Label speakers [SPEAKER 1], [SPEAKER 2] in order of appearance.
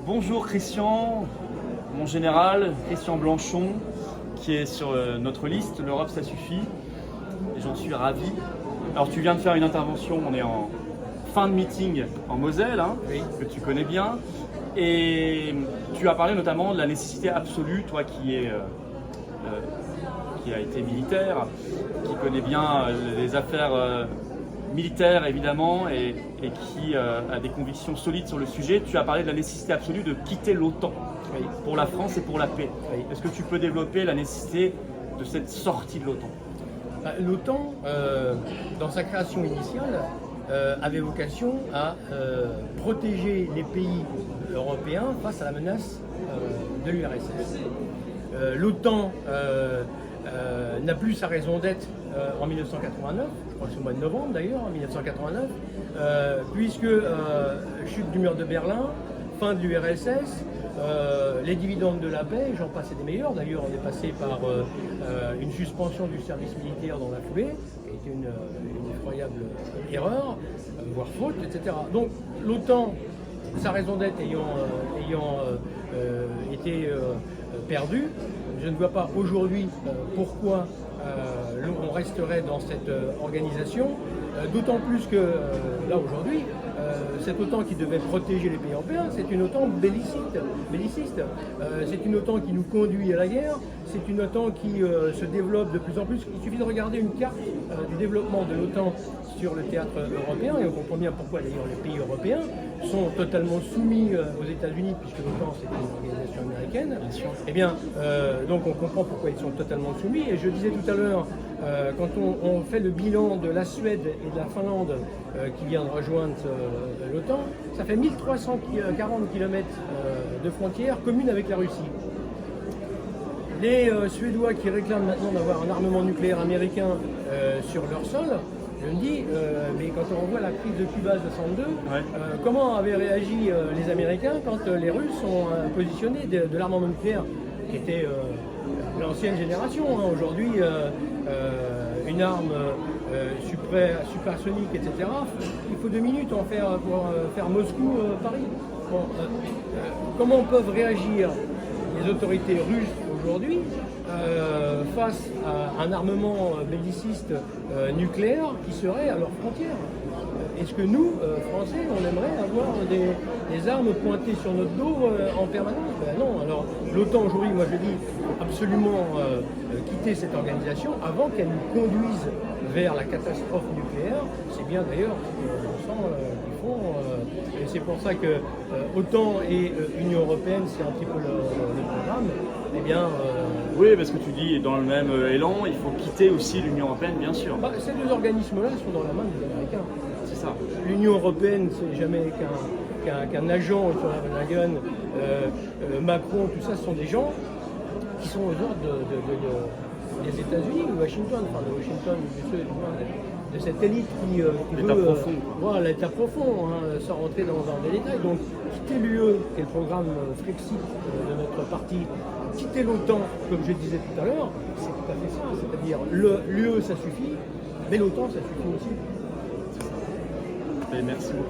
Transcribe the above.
[SPEAKER 1] Bonjour Christian, mon général, Christian Blanchon, qui est sur notre liste, l'Europe ça suffit, et j'en suis ravi. Alors tu viens de faire une intervention, on est en fin de meeting en Moselle, hein,
[SPEAKER 2] Oui.
[SPEAKER 1] que tu connais bien, et tu as parlé notamment de la nécessité absolue, toi qui a été militaire, qui connaît bien les affaires militaire évidemment et qui a des convictions solides sur le sujet. Tu as parlé de la nécessité absolue de quitter l'OTAN pour la France et pour la paix.
[SPEAKER 2] Oui.
[SPEAKER 1] Est-ce que tu peux développer la nécessité de cette sortie de l'OTAN?
[SPEAKER 2] L'OTAN, dans sa création initiale, avait vocation à protéger les pays européens face à la menace de l'URSS. L'OTAN n'a plus sa raison d'être en 1989, je crois que c'est au mois de novembre d'ailleurs, en 1989, puisque chute du mur de Berlin, fin de l'URSS, les dividendes de la paix, j'en passe et des meilleurs. D'ailleurs, on est passé par une suspension du service militaire dans la foulée, qui a été une effroyable erreur, voire faute, etc. Donc l'OTAN, sa raison d'être ayant été perdue, je ne vois pas aujourd'hui pourquoi on resterait dans cette organisation, d'autant plus que là aujourd'hui, cette OTAN qui devait protéger les pays européens, c'est une OTAN belliciste. C'est une OTAN qui nous conduit à la guerre, c'est une OTAN qui se développe de plus en plus. Il suffit de regarder une carte du développement de l'OTAN sur le théâtre européen, et on comprend bien pourquoi d'ailleurs les pays européens sont totalement soumis aux États-Unis, puisque l'OTAN c'est une organisation américaine.
[SPEAKER 1] Bien sûr.
[SPEAKER 2] Eh bien, donc on comprend pourquoi ils sont totalement soumis. Et je disais tout à l'heure, quand on fait le bilan de la Suède et de la Finlande qui vient de rejoindre l'OTAN, ça fait 1340 km de frontières communes avec la Russie. Les Suédois qui réclament maintenant d'avoir un armement nucléaire américain sur leur sol, je me dis, mais quand on revoit la crise de Cuba de 62,
[SPEAKER 1] Ouais.
[SPEAKER 2] comment avaient réagi les Américains quand les Russes ont positionné de l'armement nucléaire, qui était l'ancienne génération, hein. Aujourd'hui, une arme supersonique, etc., il faut 2 minutes pour faire Moscou-Paris. Bon, comment peuvent réagir les autorités russes aujourd'hui face à un armement belliciste nucléaire qui serait à leurs frontières? Est-ce que nous, Français, on aimerait avoir des armes pointées sur notre dos en permanence? Ben non. Alors l'OTAN aujourd'hui, moi je dis absolument quitter cette organisation avant qu'elle nous conduise vers la catastrophe nucléaire. C'est bien d'ailleurs on sent qu'ils font. Et c'est pour ça que OTAN et Union Européenne, c'est un petit peu le programme. Eh bien,
[SPEAKER 1] Oui, parce que tu dis dans le même élan, il faut quitter aussi l'Union Européenne, bien sûr.
[SPEAKER 2] ces deux organismes-là sont dans la main des Américains.
[SPEAKER 1] C'est ça.
[SPEAKER 2] L'Union Européenne, c'est jamais qu'un agent sur la gun. Macron, tout ça, ce sont des gens qui sont aux ordres des États-Unis, de Washington, enfin de Washington, de cette élite qui
[SPEAKER 1] L'État
[SPEAKER 2] veut,
[SPEAKER 1] profond, quoi.
[SPEAKER 2] voilà, l'État profond, hein, sans rentrer dans des détails. Donc, quitter l'UE, qui est le programme Frexit de notre parti, quitter l'OTAN, comme je le disais tout à l'heure, c'est tout à fait ça. C'est-à-dire, l'UE, ça suffit, mais l'OTAN, ça suffit aussi.
[SPEAKER 1] Et merci beaucoup.